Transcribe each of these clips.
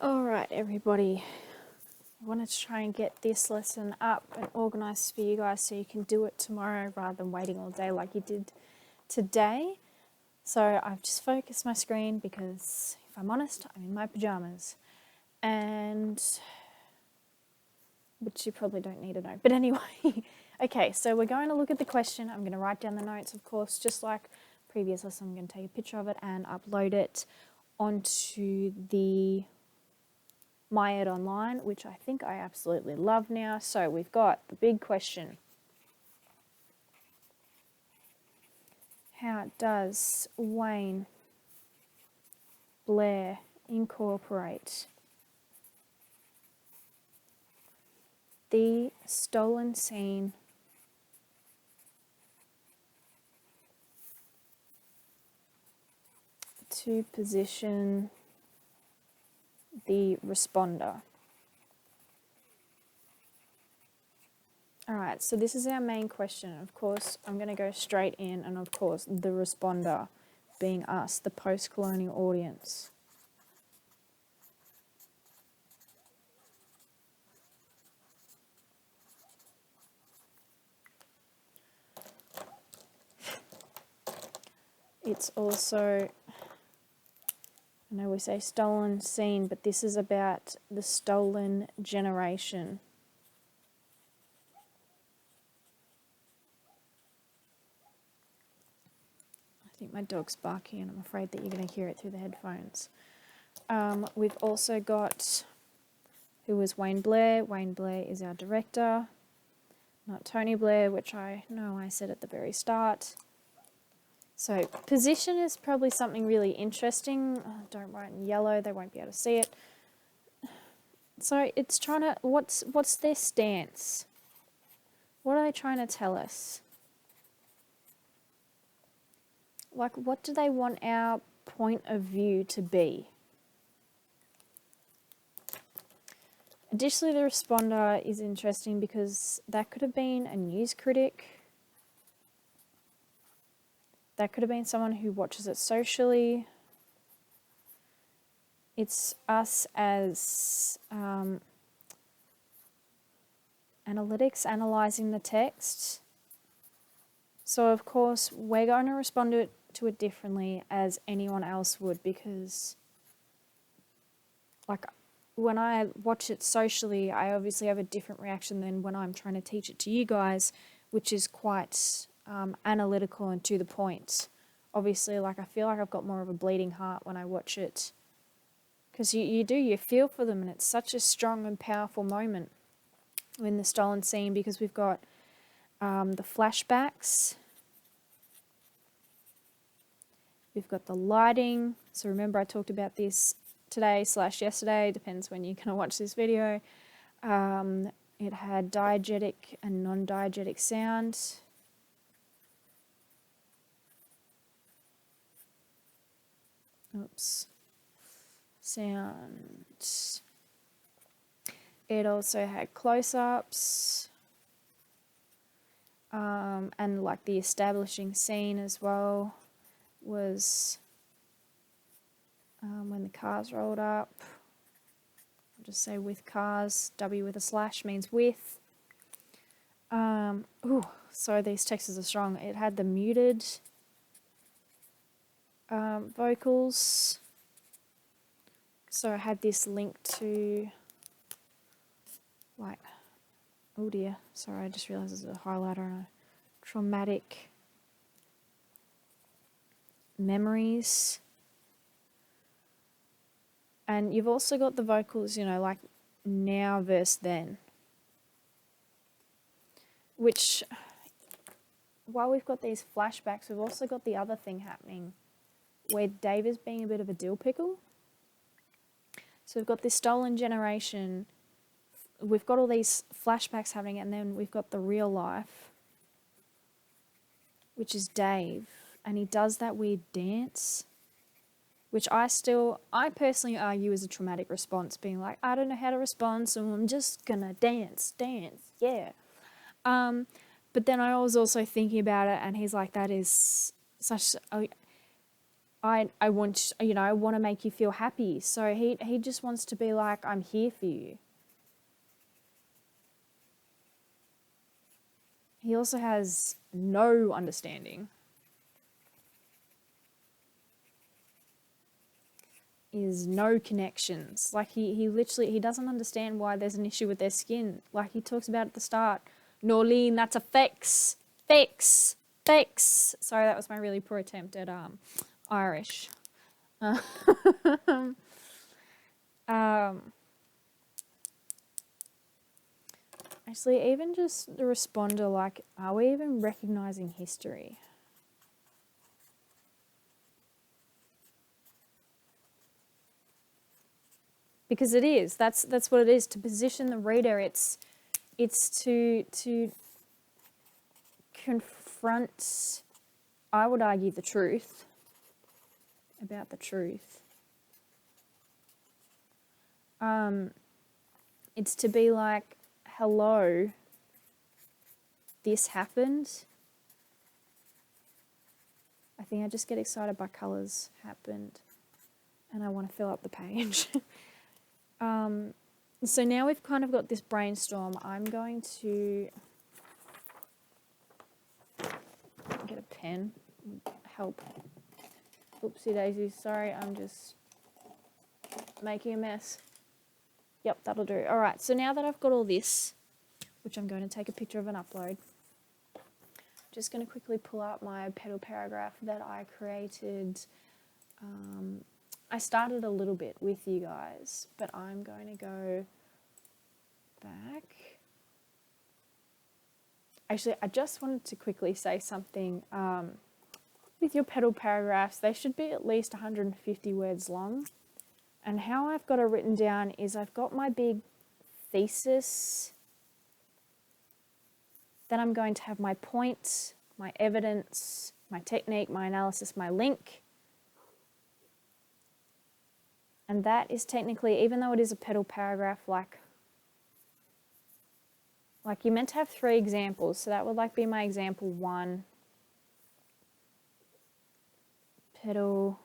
All right, everybody. I wanted to try and get this lesson up and organised for you guys so you can do it tomorrow rather than waiting all day like you did today. So I've just focused my screen because, if I'm honest, I'm in my pyjamas. Which you probably don't need to know. But anyway, okay, so we're going to look at the question. I'm going to write down the notes, of course, just like previous lesson. I'm going to take a picture of it and upload it onto the My Ed Online, which I think I absolutely love now. So we've got the big question. How does Wayne Blair incorporate the stolen scene to position the responder? All right, so this is our main question. Of course, I'm going to go straight in, and of course, the responder being us, the post-colonial audience. It's also, I know we say stolen scene, but this is about the stolen generation. I think my dog's barking and I'm afraid that you're going to hear it through the headphones. We've also got, who was Wayne Blair? Wayne Blair is our director, not Tony Blair, which I know I said at the very start. So position is probably something really interesting. Don't write in yellow, they won't be able to see it. So it's trying to, what's their stance? What are they trying to tell us? Like, what do they want our point of view to be? Additionally, the responder is interesting because that could have been a news critic. That could have been someone who watches it socially. It's us as analytics, analysing the text. So, of course, we're going to respond to it differently as anyone else would, because, like, when I watch it socially, I obviously have a different reaction than when I'm trying to teach it to you guys, which is quite analytical and to the point. Obviously, like, I feel like I've got more of a bleeding heart when I watch it, because you feel for them, and it's such a strong and powerful moment in the stolen scene, because we've got the flashbacks, we've got the lighting. So remember, I talked about this today/yesterday, depends when you're going to watch this video. It had diegetic and non-diegetic sound. Oops. Sound. It also had close-ups. And like the establishing scene as well was when the cars rolled up. I'll just say with cars. W with a slash means with. Sorry, these texts are strong. It had the muted vocals. So I had this link to, like, oh dear, sorry, I just realised there's a highlighter and a traumatic memories. And you've also got the vocals, like now versus then. Which, while we've got these flashbacks, we've also got the other thing happening where Dave is being a bit of a dill pickle. So we've got this stolen generation, we've got all these flashbacks happening, and then we've got the real life, which is Dave, and he does that weird dance, which I personally argue is a traumatic response, being like, I don't know how to respond, so I'm just gonna dance, yeah. But then I was also thinking about it, and he's like, that is such I want, you know, I want to make you feel happy. So he just wants to be like, I'm here for you. He also has no understanding. Is no connections. Like he literally, he doesn't understand why there's an issue with their skin. Like he talks about at the start, Norleen, that's a fix. Fix. Fix. Sorry, that was my really poor attempt at Irish. Actually, even just the responder, like, are we even recognizing history? Because it is. That's what it is. To position the reader, it's to confront, I would argue, the truth about the truth. It's to be like, hello, this happened. I think I just get excited by colours. Happened. And I want to fill up the page. So now we've kind of got this brainstorm. I'm going to get a pen. Help. Oopsie daisies. Sorry, I'm just making a mess. Yep, that'll do. All right, so now that I've got all this, which I'm going to take a picture of and upload, I'm just going to quickly pull out my petal paragraph that I created. I started a little bit with you guys, but I'm going to go back. Actually, I just wanted to quickly say something. With your petal paragraphs, they should be at least 150 words long. And how I've got it written down is I've got my big thesis. Then I'm going to have my point, my evidence, my technique, my analysis, my link. And that is technically, even though it is a petal paragraph, like you're meant to have 3 examples. So that would like be my example 1. Petal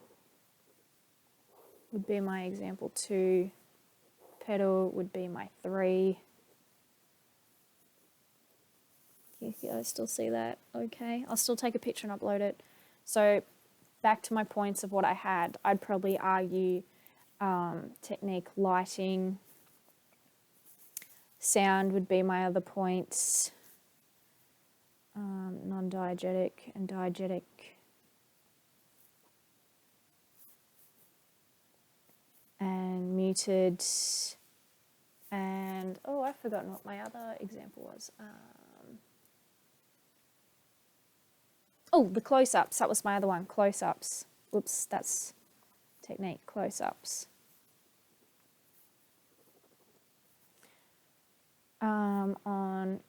would be my example 2. Petal would be my 3. Can you guys still see that? Okay, I'll still take a picture and upload it. So back to my points of what I had, I'd probably argue technique, lighting, sound would be my other points, non-diegetic and diegetic. And muted, and oh, I've forgotten what my other example was. Oh, the close-ups, that was my other one, close-ups. Whoops, that's technique, close-ups. On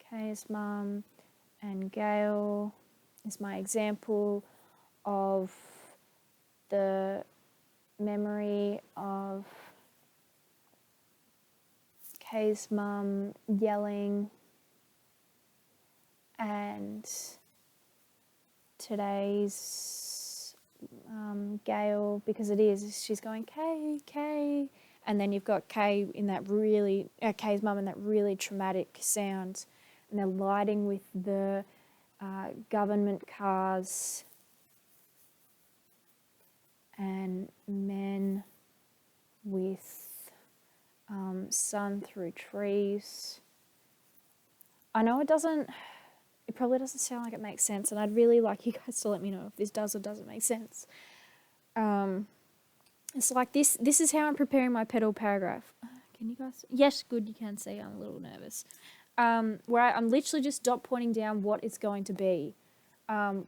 Kay's mum and Gail is my example of the memory of Kay's mum yelling, and today's Gail, because it is, she's going Kay, Kay, and then you've got Kay in that really, Kay's mum in that really traumatic sound, and they're lighting with the government cars and men with sun through trees. I know it probably doesn't sound like it makes sense, and I'd really like you guys to let me know if this does or doesn't make sense. It's like this is how I'm preparing my petal paragraph. Can you guys? Yes, good, you can see. I'm a little nervous. Where I'm literally just dot pointing down what it's going to be,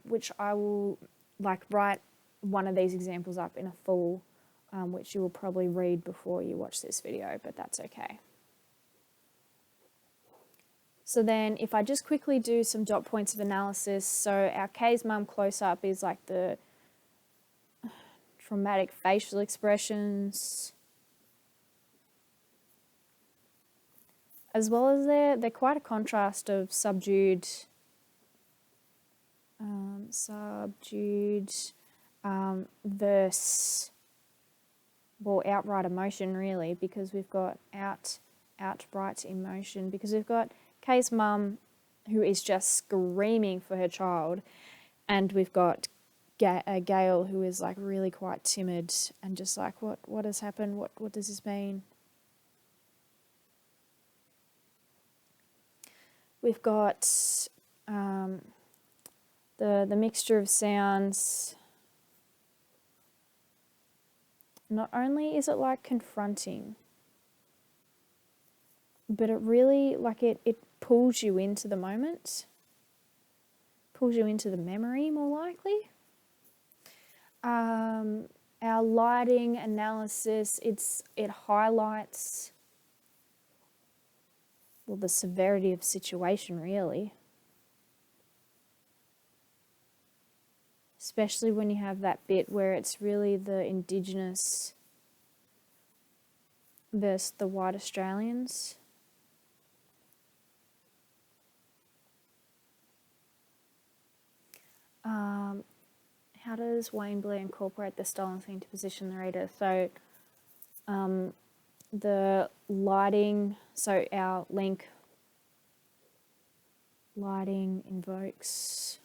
which I will write one of these examples up in a full, which you will probably read before you watch this video, but that's okay. So then if I just quickly do some dot points of analysis, so our Kay's mum close-up is like the traumatic facial expressions, as well as they're quite a contrast of subdued subdued, verse, well, outright emotion really, because we've got outright emotion, because we've got Kay's mum who is just screaming for her child, and we've got Gail who is like really quite timid and just like, what has happened? What does this mean? We've got the mixture of sounds. Not only is it like confronting, but it really, like, it pulls you into the moment, pulls you into the memory more likely. Our lighting analysis, it highlights, well, the severity of situation really. Especially when you have that bit where it's really the Indigenous versus the white Australians. How does Wayne Blair incorporate the style and theme to position the reader? So the lighting, so our link, lighting invokes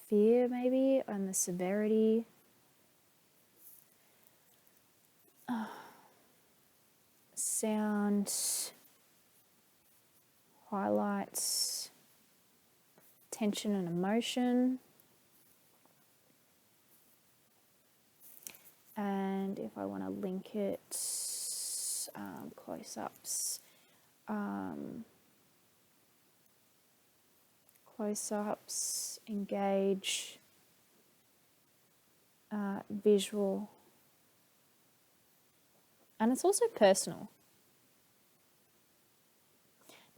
fear maybe, and the severity. Sound highlights tension and emotion. And if I want to link it, close-ups. Close-ups, engage, visual. And it's also personal.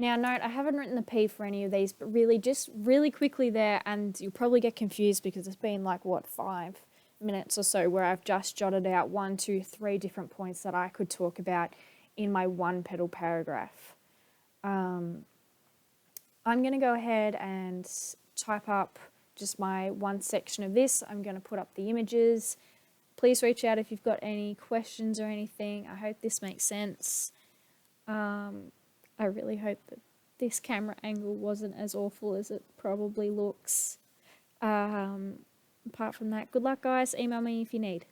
Now, note, I haven't written the P for any of these, but really, just really quickly there, and you'll probably get confused because it's been like, 5 minutes or so where I've just jotted out 1, 2, 3 different points that I could talk about in my one petal paragraph. I'm going to go ahead and type up just my one section of this. I'm going to put up the images. Please reach out if you've got any questions or anything. I hope this makes sense. I really hope that this camera angle wasn't as awful as it probably looks. Apart from that, good luck, guys. Email me if you need.